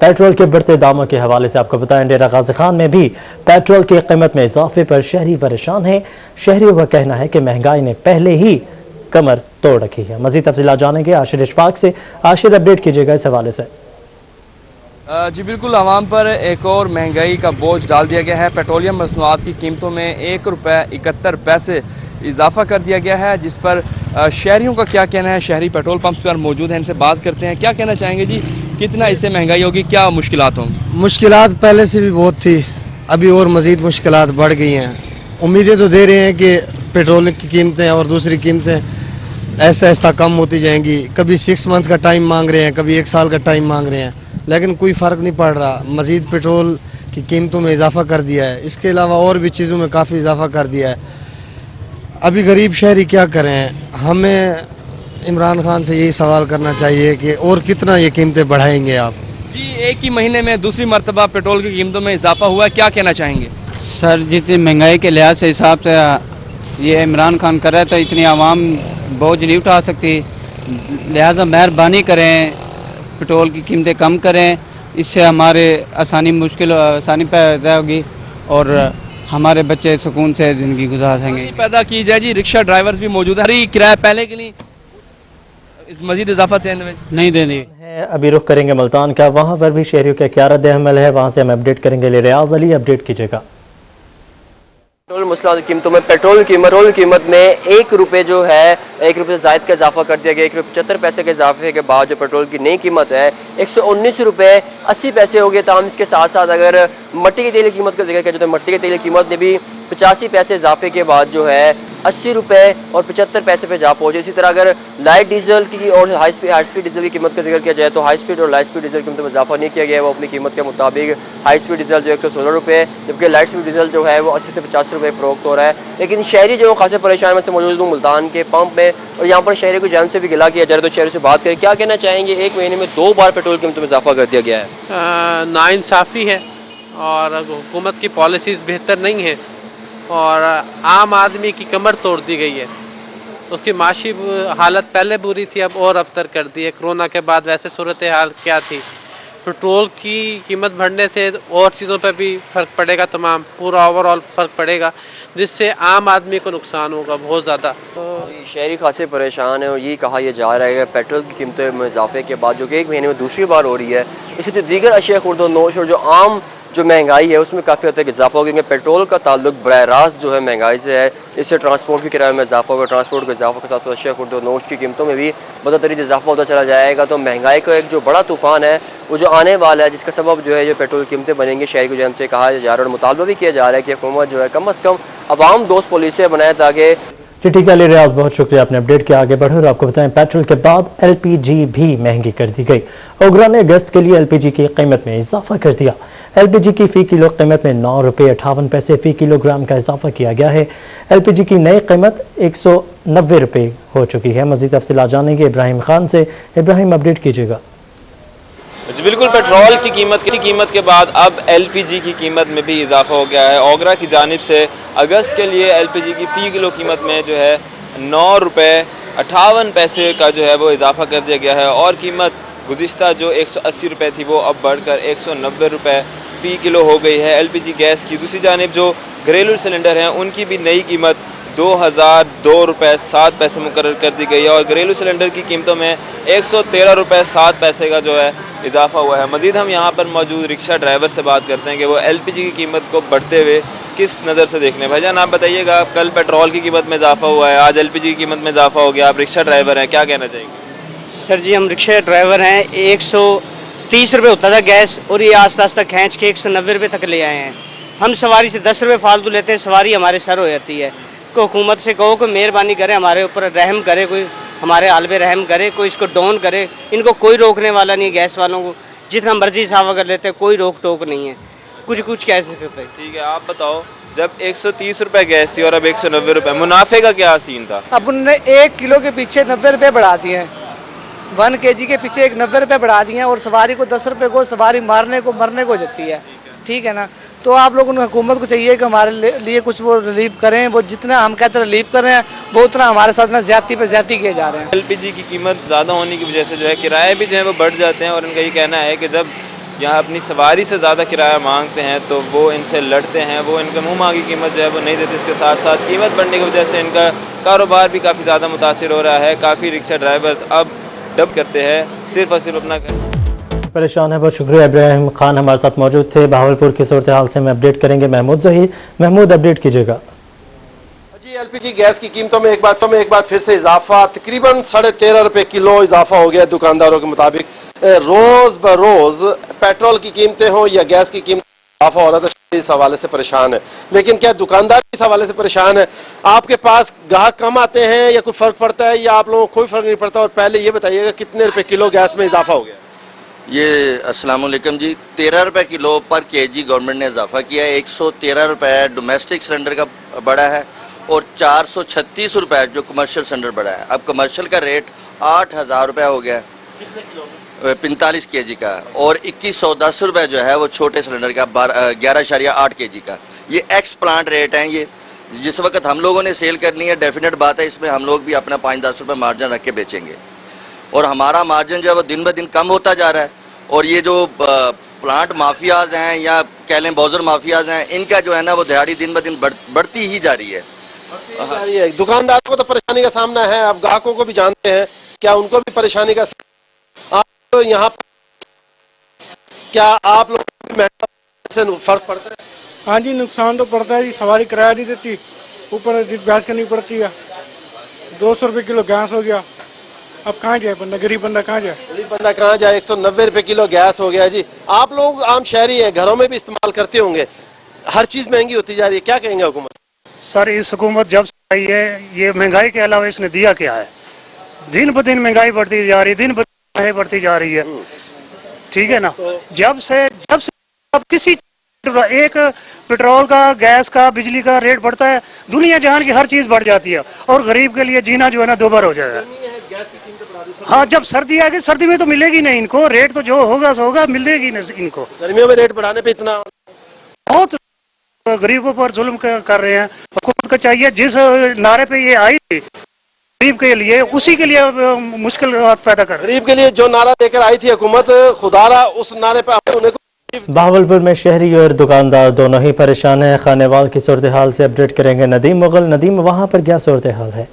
Petrol کے بڑھتے داموں کے حوالے سے آپ کو بتائیں ڈیرہ غازی خان میں بھی پیٹرول کی قیمت میں اضافے پر شہری پریشان ہیں۔ شہریوں کا کہنا ہے کہ مہنگائی نے پہلے ہی کمر توڑ رکھی ہے۔ مزید تفصیلات جانیں گے عاشر اشفاق سے۔ عاشر، اپڈیٹ کیجیے گا اس حوالے سے۔ جی بالکل، عوام پر ایک اور مہنگائی کا بوجھ ڈال دیا گیا ہے۔ پیٹرولیم مصنوعات کی قیمتوں میں 1 روپے 71 پیسے اضافہ کر دیا گیا ہے، جس پر شہریوں کا کیا کہنا ہے۔ شہری پیٹرول پمپس پر موجود ہیں، ان سے بات کرتے ہیں۔ کیا کہنا چاہیں گے جی، کتنا اس سے مہنگائی ہوگی، کیا مشکلات ہوں گی؟ مشکلات پہلے سے بھی بہت تھی، ابھی اور مزید مشکلات بڑھ گئی ہیں۔ امیدیں تو دے رہے ہیں کہ پیٹرول کی قیمتیں اور دوسری قیمتیں ایسا ایسا کم ہوتی جائیں گی۔ کبھی 6 منتھ کا ٹائم مانگ رہے ہیں، کبھی 1 سال کا ٹائم مانگ رہے ہیں، لیکن کوئی فرق نہیں پڑ رہا۔ مزید پیٹرول کی قیمتوں میں اضافہ کر دیا ہے، اس کے علاوہ اور بھی چیزوں میں کافی اضافہ کر دیا ہے۔ ابھی غریب شہری کیا کریں؟ ہمیں عمران خان سے یہی سوال کرنا چاہیے کہ اور کتنا یہ قیمتیں بڑھائیں گے آپ؟ جی، ایک ہی مہینے میں دوسری مرتبہ پیٹرول کی قیمتوں میں اضافہ ہوا ہے، کیا کہنا چاہیں گے؟ سر، جتنی مہنگائی کے لحاظ سے حساب سے یہ عمران خان کر رہا ہے تو اتنی عوام بوجھ نہیں اٹھا سکتی، لہذا مہربانی کریں، پیٹرول کی قیمتیں کم کریں، اس سے ہمارے آسانی پیدا ہوگی اور ہمارے بچے سکون سے زندگی گزار سکیں گے۔ پیدا کی جائے جی، رکشہ ڈرائیورز بھی موجود ہیں، کرایہ پہلے کے لیے مزید اضافہ نہیں دینے۔ ابھی رخ کریں گے ملتان کا، وہاں پر بھی شہریوں کا کیا رد عمل ہے، وہاں سے ہم اپڈیٹ کریں گے۔ ریاض علی، اپڈیٹ کیجیے گا۔ پیٹرول مصنوعات کی قیمتوں میں پیٹرول کی قیمت میں 1 روپے جو ہے 1 روپے سے زائد کا اضافہ کر دیا گیا۔ 1 روپے 75 پیسے کے اضافے کے بعد جو پیٹرول کی نئی قیمت ہے 119 روپے 80 پیسے ہو گئے۔ تاہم اس کے ساتھ ساتھ اگر مٹی کے تیل کی قیمت کا ذکر کیا جائے تو مٹی کے تیل کی قیمت نے بھی 85 پیسے اضافے کے بعد جو ہے 80 روپے اور 75 پیسے پہ جا پہنچے۔ اسی طرح اگر لائٹ ڈیزل کی اور ہائی اسپیڈ ڈیزل کی قیمت کا ذکر کیا جائے تو ہائی اسپیڈ اور لائٹ اسپیڈ ڈیزل کی قیمت میں اضافہ نہیں کیا گیا ہے، وہ اپنی قیمت کے مطابق ہائی اسپیڈ ڈیزل جو 116 روپے، جبکہ لائٹ اسپیڈ ڈیزل جو ہے وہ 80 سے 85 روپے فروخت ہو رہا ہے۔ لیکن شہری جو خاصے پریشان میں سے موجود ہوں ملتان کے پمپ میں، اور یہاں پر شہری کو جان سے بھی گلا کیا جا رہا ہے، تو شہری سے بات کریں، کیا کہنا چاہیں گے؟ 1 مہینے میں 2 بار پیٹرول کی قیمتوں میں اضافہ کر دیا گیا ہے۔ ناانصافی ہے اور حکومت کی پالیسیز بہتر نہیں ہیں اور عام آدمی کی کمر توڑ دی گئی ہے۔ اس کی معاشی حالت پہلے بری تھی، اب اور ابتر کر دی ہے۔ کرونا کے بعد ویسے صورتحال کیا تھی؟ پیٹرول کی قیمت بڑھنے سے اور چیزوں پہ بھی فرق پڑے گا، تمام پورا اوور آل فرق پڑے گا، جس سے عام آدمی کو نقصان ہوگا بہت زیادہ۔ شہری خاصے پریشان ہیں اور یہ کہا یہ جا رہا ہے کہ پیٹرول کی قیمتوں میں اضافے کے بعد جو کہ 1 مہینے میں دوسری بار ہو رہی ہے، اسی طرح دیگر اشیاء خورد و نوش اور جو عام جو مہنگائی ہے اس میں کافی حد تک اضافہ ہوگا، کیونکہ پیٹرول کا تعلق براہ راست جو ہے مہنگائی سے ہے۔ اس سے ٹرانسپورٹ کی کرایے میں اضافہ ہوگا، ٹرانسپورٹ کے اضافے کے ساتھ ساتھ اشیاء خورد و نوش کی قیمتوں میں بھی بتدریج اضافہ ہوتا چلا جائے گا۔ تو مہنگائی کا ایک جو بڑا طوفان ہے وہ جو آنے والا ہے، جس کا سبب جو ہے یہ پیٹرول کی قیمتیں بنیں گی، شہری کو جانب سے کہا جا رہا ہے اور مطالبہ بھی کیا جا رہا ہے کہ حکومت جو ہے کم از کم عوام دوست پالیسیاں بنائے تاکہ ٹھیک ہے علی ریاض، بہت شکریہ، آپ نے اپڈیٹ کیا۔ آگے بڑھے اور آپ کو بتائیں پیٹرول کے بعد ایل پی جی بھی مہنگی کر دی گئی۔ اوگرا نے اگست کے لیے ایل پی جی کی قیمت میں اضافہ کر دیا۔ ایل پی جی کی فی کلو قیمت میں 9 روپے 58 پیسے فی کلو گرام کا اضافہ کیا گیا ہے۔ ایل پی جی کی نئی قیمت 190 روپے ہو چکی ہے۔ مزید تفصیلات جانیں گے ابراہیم خان سے۔ ابراہیم، اپڈیٹ کیجیے گا۔ جی بالکل، پیٹرول کی قیمت کے بعد اب ایل پی جی کی قیمت میں بھی اضافہ ہو گیا ہے۔ اوگرا کی جانب سے اگست کے لیے ایل پی جی کی فی کلو قیمت میں جو ہے 9 روپے 58 پیسے کا جو ہے وہ اضافہ کر دیا گیا ہے، اور قیمت گزشتہ جو 180 روپے تھی وہ اب بڑھ کر 190 روپے فی کلو ہو گئی ہے۔ ایل پی جی گیس کی دوسری جانب جو گھریلو سلنڈر ہیں ان کی بھی نئی قیمت 2002 روپے 7 پیسے مقرر کر دی گئی ہے، اور گھریلو سلنڈر کی قیمتوں میں 113 روپے 7 پیسے کا جو ہے اضافہ ہوا ہے۔ مزید ہم یہاں پر موجود رکشہ ڈرائیور سے بات کرتے ہیں کہ وہ ایل پی جی کی قیمت کو بڑھتے ہوئے کس نظر سے دیکھنے ہیں۔ بھائی جان، آپ بتائیے گا، کل پیٹرول کی قیمت میں اضافہ ہوا ہے، آج ایل پی جی کی قیمت میں اضافہ ہو گیا، آپ رکشہ ڈرائیور ہیں، کیا کہنا چاہیں گے؟ سر جی، ہم رکشہ ڈرائیور ہیں۔ 130 روپے ہوتا تھا گیس، اور یہ آستہ آستہ کھینچ کے 190 روپے تک لے آئے ہیں۔ ہم سواری سے 10 روپے فالتو لیتے ہیں، سواری ہمارے سر ہو جاتی ہے۔ کو حکومت سے کہو کہ مہربانی کرے، ہمارے اوپر رحم کرے، کوئی ہمارے حال پہ رحم کرے، کوئی اس کو ڈاؤن کرے۔ ان کو کوئی روکنے والا نہیں، گیس والوں کو جتنا مرضی اضافہ کر لیتے ہیں، کوئی روک ٹوک نہیں ہے، کچھ کہہ سکتے۔ ٹھیک ہے، آپ بتاؤ، جب 130 روپے گیس تھی اور اب 190 روپے، منافع کا کیا سین تھا؟ اب انہوں نے 1 کلو کے پیچھے 90 روپے بڑھا دیے ہیں، 1 kg کے پیچھے 90 روپے بڑھا دیے ہیں، اور سواری کو 10 روپے کو سواری مرنے کو جاتی ہے۔ ٹھیک ہے نا؟ تو آپ لوگوں نے حکومت کو چاہیے کہ ہمارے لیے کچھ وہ ریلیف کریں، وہ جتنا ہم کہتے ہیں ریلیف کر رہے ہیں وہ اتنا ہمارے ساتھ نا زیادتی پہ زیادتی کیے جا رہے ہیں۔ ایل پی جی کی قیمت زیادہ ہونے کی وجہ سے جو ہے کرائے بھی جو ہے وہ بڑھ جاتے ہیں، اور ان کا یہ کہنا ہے کہ جب یہاں اپنی سواری سے زیادہ کرایہ مانگتے ہیں تو وہ ان سے لڑتے ہیں، وہ ان کا منہ مانگی قیمت جو ہے وہ نہیں دیتے. اس کے ساتھ ساتھ قیمت بڑھنے کی وجہ سے ان کا کاروبار بھی کافی زیادہ متاثر ہو رہا ہے. کافی رکشہ ڈرائیورز اب ڈب کرتے ہیں صرف اور صرف اپنا پریشان ہے. بہت شکریہ ابراہیم خان ہمارے ساتھ موجود تھے. بہاولپور کی صورتحال سے ہم اپڈیٹ کریں گے محمود ظہیر. محمود اپڈیٹ کیجیے گا. G L P G gas کی قیمتوں میں ایک بار پھر سے اضافہ، تقریباً 13.5 روپے کلو اضافہ ہو گیا دکانداروں کے مطابق. روز بروز پیٹرول کی قیمتیں ہوں یا گیس کی قیمت اضافہ ہو رہا تھا، اس حوالے سے پریشان ہے. لیکن کیا دکاندار اس حوالے سے پریشان ہے؟ آپ کے پاس گاہک کم آتے ہیں یا کوئی فرق پڑتا ہے یا آپ لوگوں کو کوئی فرق نہیں پڑتا؟ اور پہلے یہ بتائیے گا کتنے روپے کلو گیس میں اضافہ ہو گیا؟ یہ السلام علیکم جی، 13 روپے کلو پر کے جی گورنمنٹ نے اضافہ کیا ہے. 113 روپے ڈومیسٹک سلنڈر کا بڑا ہے اور 436 روپے جو کمرشل سلنڈر بڑا ہے. اب کمرشل کا ریٹ 8,000 روپے ہو گیا ہے 45 کے جی کا، اور 2110 روپے جو ہے وہ چھوٹے سلنڈر کا 11.8 کے جی کا. یہ ایکس پلانٹ ریٹ ہیں. یہ جس وقت ہم لوگوں نے سیل کرنی ہے ڈیفینیٹ بات ہے، اس میں ہم لوگ بھی اپنا 5-10 روپے مارجن رکھ کے بیچیں گے، اور ہمارا مارجن جو ہے وہ دن بہ دن کم ہوتا جا رہا ہے. اور یہ جو پلانٹ مافیاز ہیں یا کہہ لیں بوزر مافیاز ہیں، ان کا جو ہے نا وہ دہاڑی دن بہ دن بڑھتی ہی جا رہی ہے. دکانداروں کو تو پریشانی کا سامنا ہے، آپ گاہکوں کو بھی جانتے ہیں، کیا ان کو بھی پریشانی کا آپ یہاں کیا آپ لوگ سے فرق پڑتا ہے؟ ہاں جی، نقصان تو پڑتا ہے جی. سواری کرایہ نہیں دیتی، اوپر بحث کرنی پڑتی ہے. 200 روپے کلو گیس ہو گیا. اب کہاں جائے بندہ؟ غریب بندہ کہاں جائے؟ غریب بندہ کہاں جائے؟ 190 روپے کلو گیس ہو گیا جی. آپ لوگ عام شہری ہیں، گھروں میں بھی استعمال کرتے ہوں گے، ہر چیز مہنگی ہوتی جا رہی ہے، کیا کہیں گے حکومت؟ سر اس حکومت جب سے آئی ہے یہ مہنگائی کے علاوہ اس نے دیا کیا ہے؟ دن بہ دن مہنگائی بڑھتی جا رہی ہے، دن بہ دن مہنگائی بڑھتی جا رہی ہے. ٹھیک ہے نا؟ جب سے اب کسی ایک پیٹرول کا، گیس کا، بجلی کا ریٹ بڑھتا ہے، دنیا جہان کی ہر چیز بڑھ جاتی ہے، اور غریب کے لیے جینا جو ہے نا دوبر ہو جائے گا. ہاں جب سردی آ گئی، سردی میں تو ملے گی نہیں ان کو ریٹ، تو جو ہوگا سو ہوگا، ملے گی نہیں ان کو. گرمیوں میں ریٹ بڑھانے پہ اتنا بہت غریبوں پر ظلم کر رہے ہیں. حکومت کو چاہیے جس نعرے پہ یہ آئی تھی غریب کے لیے، اسی کے لیے مشکلات پیدا کر رہے ہیں. غریب کے لیے جو نعرہ دے کر آئی تھی حکومت، خدا را اس نعرے پہ انہیں بہاولپور میں شہری اور دکاندار دونوں ہی پریشان ہیں. خانیوال کی صورتحال سے اپڈیٹ کریں گے ندیم مغل. ندیم، وہاں پر کیا صورتحال ہے؟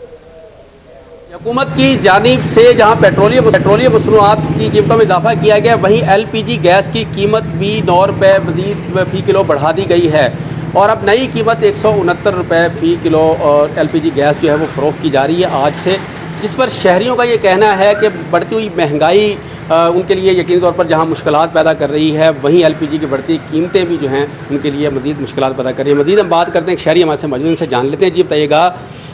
حکومت کی جانب سے جہاں پیٹرولیم مصنوعات کی قیمتوں میں اضافہ کیا گیا، وہیں ایل پی جی گیس کی قیمت بھی 9 روپے مزید فی کلو بڑھا دی گئی ہے، اور اب نئی قیمت 169 روپے فی کلو ایل پی جی گیس جو ہے وہ فروخت کی جا رہی ہے آج سے، جس پر شہریوں کا یہ کہنا ہے کہ بڑھتی ہوئی مہنگائی ان کے لیے یقینی طور پر جہاں مشکلات پیدا کر رہی ہے، وہیں ایل پی جی کی بڑھتی قیمتیں بھی جو ہیں ان کے لیے مزید مشکلات پیدا کر رہی ہیں. مزید ہم بات کرتے ہیں، ایک شہری ہمارے سے موجود ان سے جان لیتے ہیں. جی بتائیے گا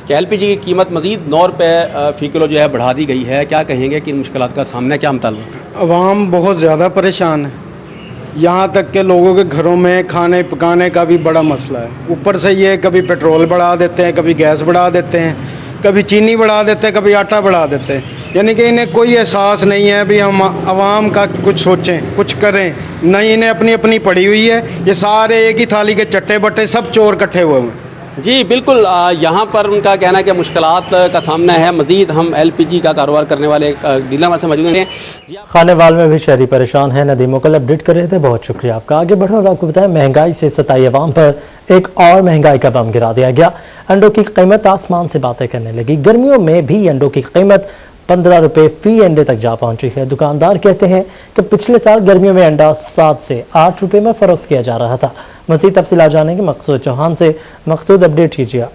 کہ ایل پی جی کی قیمت مزید 9 روپے فی کلو جو ہے بڑھا دی گئی ہے، کیا کہیں گے کہ ان مشکلات کا سامنا کیا مطالبہ؟ عوام بہت زیادہ پریشان ہے، یہاں تک کہ لوگوں کے گھروں میں کھانے پکانے کا بھی بڑا مسئلہ ہے. اوپر سے یہ کبھی پیٹرول بڑھا دیتے ہیں، کبھی گیس بڑھا دیتے ہیں، کبھی چینی بڑھا دیتے ہیں، کبھی آٹا بڑھا دیتے ہیں. یعنی کہ انہیں کوئی احساس نہیں ہے بھی ہم عوام کا کچھ سوچیں، کچھ کریں. نہیں، انہیں اپنی اپنی پڑی ہوئی ہے. یہ سارے ایک ہی تھالی کے چٹے بٹے سب چور کٹھے ہوئے ہیں. جی بالکل، یہاں پر ان کا کہنا ہے کہ مشکلات کا سامنا ہے. مزید ہم ایل پی جی کا کاروبار کرنے والے ڈیلر سے موجود ہیں. خانیوال میں بھی شہری پریشان ہیں. ندیم مغل اپڈیٹ کر رہے تھے، بہت شکریہ آپ کا. آگے بڑھو اور آپ کو بتائیں مہنگائی سے ستائی عوام پر ایک اور مہنگائی کا بم گرا دیا گیا. انڈوں کی قیمت آسمان سے باتیں کرنے لگی. گرمیوں میں بھی انڈوں کی قیمت 15 روپے فی انڈے تک جا پہنچی ہے. دکاندار کہتے ہیں کہ پچھلے سال گرمیوں میں انڈا 7 سے 8 روپے میں فروخت کیا جا رہا تھا. مزید تفصیلات جانیں گے مقصود چوہان سے. مقصود اپڈیٹ کیجیے.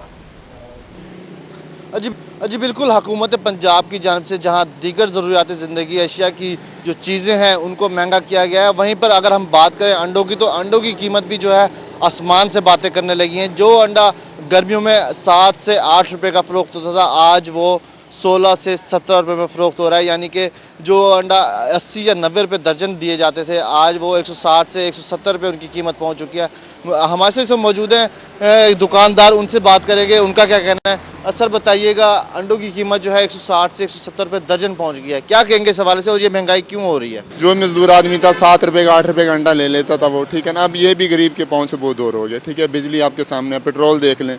جی بالکل، حکومت پنجاب کی جانب سے جہاں دیگر ضروریات زندگی اشیاء کی جو چیزیں ہیں ان کو مہنگا کیا گیا ہے، وہیں پر اگر ہم بات کریں انڈوں کی، تو انڈوں کی قیمت بھی جو ہے آسمان سے باتیں کرنے لگی ہیں. جو انڈا گرمیوں میں 7 سے 8 روپے کا فروخت ہوتا تھا، آج وہ 16 سے 17 روپے میں فروخت ہو رہا ہے. یعنی کہ جو انڈا 80 یا 90 روپے درجن دیے جاتے تھے، آج وہ 160 سے 170 روپے ان کی قیمت پہنچ چکی ہے. ہمارے سے موجود ہیں دکاندار، ان سے بات کریں گے ان کا کیا کہنا ہے. سر بتائیے گا، انڈوں کی قیمت جو ہے 160 سے 170 روپے درجن پہنچ گیا ہے، کیا کہیں گے اس حوالے سے، اور یہ مہنگائی کیوں ہو رہی ہے؟ جو مزدور آدمی تھا 7 روپے کا 8 روپے کا انڈا لے لیتا تھا وہ، ٹھیک ہے نا، اب یہ بھی غریب کے پاؤں سے بہت دور ہو گیا. ٹھیک ہے، بجلی آپ کے سامنے ہے، پیٹرول دیکھ لیں.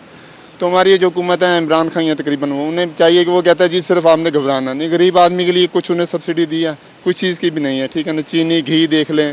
تو ہماری یہ جو حکومت ہے عمران خان، تقریباً وہ انہیں چاہیے کہ وہ کہتا ہے جی صرف آپ نے گھبرانا نہیں. غریب آدمی کے لیے کچھ انہیں سبسڈی دیا، کچھ چیز کی بھی نہیں ہے. ٹھیک ہے نا، چینی گھی دیکھ لیں،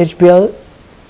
HBL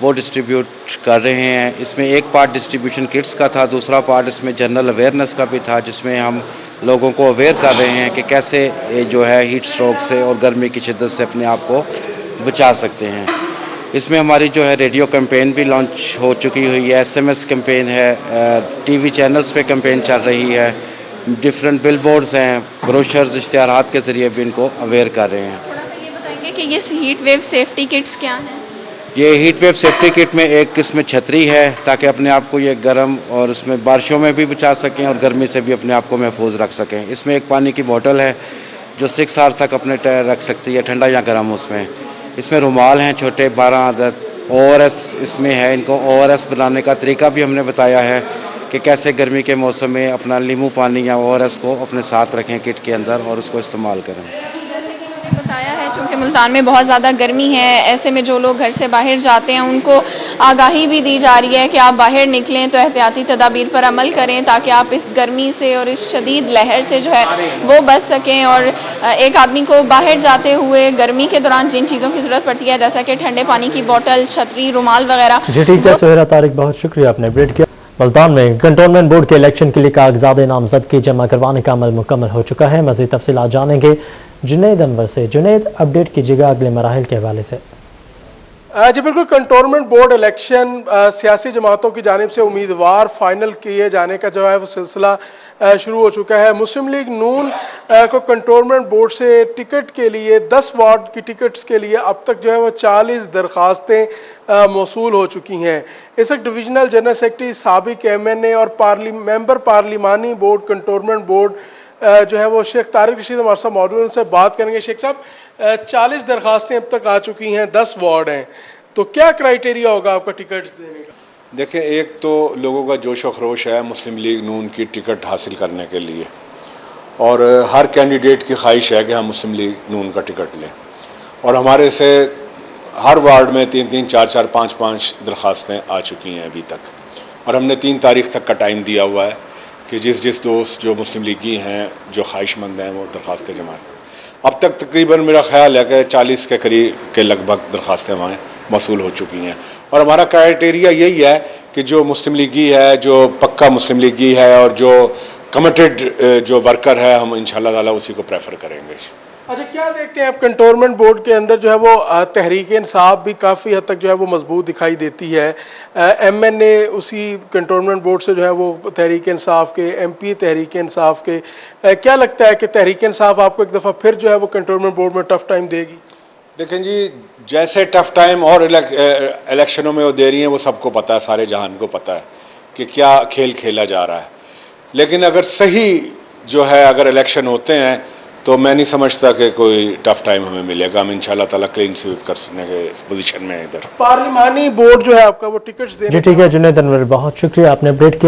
وہ ڈسٹریبیوٹ کر رہے ہیں. اس میں ایک پارٹ ڈسٹریبیوشن کٹس کا تھا, دوسرا پارٹ اس میں جنرل اویئرنیس کا بھی تھا, جس میں ہم لوگوں کو اویئر کر رہے ہیں کہ کیسے جو ہے ہیٹ اسٹروک سے اور گرمی کی شدت سے اپنے آپ کو بچا سکتے ہیں. اس میں ہماری جو ہے ریڈیو کیمپین بھی لانچ ہو چکی ہوئی ہے, SMS کیمپین ہے, ٹی وی چینلز پہ کیمپین چل رہی ہے, ڈفرینٹ بل بورڈز ہیں, بروشرز اشتہارات کے ذریعے بھی ان کو اویئر کر رہے ہیں. یہ بتائیں گے کہ یہ ہیٹ ویو سیفٹی کٹس کیا ہیں؟ یہ ہیٹ ویو سیفٹی کٹ میں ایک قسم چھتری ہے تاکہ اپنے آپ کو یہ گرم اور اس میں بارشوں میں بھی بچا سکیں اور گرمی سے بھی اپنے آپ کو محفوظ رکھ سکیں. اس میں ایک پانی کی بوتل ہے جو 6 آور تک اپنے رکھ سکتی ہے, ٹھنڈا یا گرم. اس میں رومال ہیں چھوٹے 12 عدد. ORS اس میں ہے, ان کو ORS بنانے کا طریقہ بھی ہم نے بتایا ہے کہ کیسے گرمی کے موسم میں اپنا لیمو پانی یا ORS کو اپنے ساتھ رکھیں کٹ کے اندر اور اس کو استعمال کریں. بتایا ہے چونکہ ملتان میں بہت زیادہ گرمی ہے, ایسے میں جو لوگ گھر سے باہر جاتے ہیں ان کو آگاہی بھی دی جا رہی ہے کہ آپ باہر نکلیں تو احتیاطی تدابیر پر عمل کریں تاکہ آپ اس گرمی سے اور اس شدید لہر سے جو ہے وہ بچ سکیں. اور ایک آدمی کو باہر جاتے ہوئے گرمی کے دوران جن چیزوں کی ضرورت پڑتی ہے جیسا کہ ٹھنڈے پانی کی بوتل, چھتری, رومال وغیرہ. جی ٹھیک ہے سہیرا طارق, بہت شکریہ, آپ نے اپڈیٹ کیا. ملتان میں کنٹونمنٹ بورڈ کے الیکشن کے لیے کاغذات نامزدگی جمع کروانے کا عمل مکمل ہو چکا ہے. مزید تفصیلات جانیں گے جنید انور سے. جنید, اپڈیٹ کیجیے گا اگلے مراحل کے حوالے سے. جی بالکل, کنٹونمنٹ بورڈ الیکشن سیاسی جماعتوں کی جانب سے امیدوار فائنل کیے جانے کا جو ہے وہ سلسلہ شروع ہو چکا ہے. مسلم لیگ نون کو کنٹونمنٹ بورڈ سے ٹکٹ کے لیے 10 وارڈ کی ٹکٹس کے لیے اب تک جو ہے وہ 40 درخواستیں موصول ہو چکی ہیں. اس وقت ڈویژنل جنرل سیکرٹری, سابق MNA اور ممبر پارلیمانی بورڈ کنٹونمنٹ بورڈ جو ہے وہ شیخ طارق رشید ہمارے ساتھ موجود ہیں, ان سے بات کریں گے. شیخ صاحب, 40 درخواستیں اب تک آ چکی ہیں, 10 وارڈ ہیں, تو کیا کرائیٹیریا ہوگا آپ کا ٹکٹ دینے کا؟ دیکھیں, ایک تو لوگوں کا جوش و خروش ہے مسلم لیگ نون کی ٹکٹ حاصل کرنے کے لیے, اور ہر کینڈیڈیٹ کی خواہش ہے کہ ہم مسلم لیگ نون کا ٹکٹ لیں, اور ہمارے سے ہر وارڈ میں 3-3, 4-4, 5-5 درخواستیں آ چکی ہیں ابھی تک, اور ہم نے 3 تاریخ تک کا ٹائم دیا ہوا ہے کہ جس دوست جو مسلم لیگی ہیں جو خواہش مند ہیں وہ درخواستیں جمع کریں. اب تک تقریباً میرا خیال ہے کہ 40 کے قریب کے لگ بھگ درخواستیں وہاں موصول ہو چکی ہیں, اور ہمارا کرائیٹیریا یہی ہے کہ جو مسلم لیگی ہے, جو پکا مسلم لیگی ہے اور جو کمیٹڈ جو ورکر ہے, ہم انشاءاللہ تعالی اسی کو پریفر کریں گے. اچھا, کیا دیکھتے ہیں آپ کنٹونمنٹ بورڈ کے اندر جو ہے وہ تحریک انصاف بھی کافی حد تک جو ہے وہ مضبوط دکھائی دیتی ہے. MNA اسی کنٹونمنٹ بورڈ سے جو ہے وہ تحریک انصاف کے, MP تحریک انصاف کے. کیا لگتا ہے کہ تحریک انصاف آپ کو ایک دفعہ پھر جو ہے وہ کنٹونمنٹ بورڈ میں ٹف ٹائم دے گی؟ دیکھیں جی, جیسے ٹف ٹائم اور الیکشنوں میں وہ دے رہی ہیں وہ سب کو پتا ہے, سارے جہان کو پتا ہے کہ کیا کھیل کھیلا جا رہا ہے. لیکن اگر صحیح جو ہے اگر الیکشن ہوتے ہیں تو میں نہیں سمجھتا کہ کوئی ٹف ٹائم ہمیں ملے گا. ہم انشاءاللہ تعالیٰ کلین سویپ کرنے کے پوزیشن میں ہیں ادھر. پارلیمانی بورڈ جو ہے آپ کا وہ ٹکٹس دینے. جی ٹھیک ہے جنید انور, بہت شکریہ, آپ نے اپڈیٹ کیا.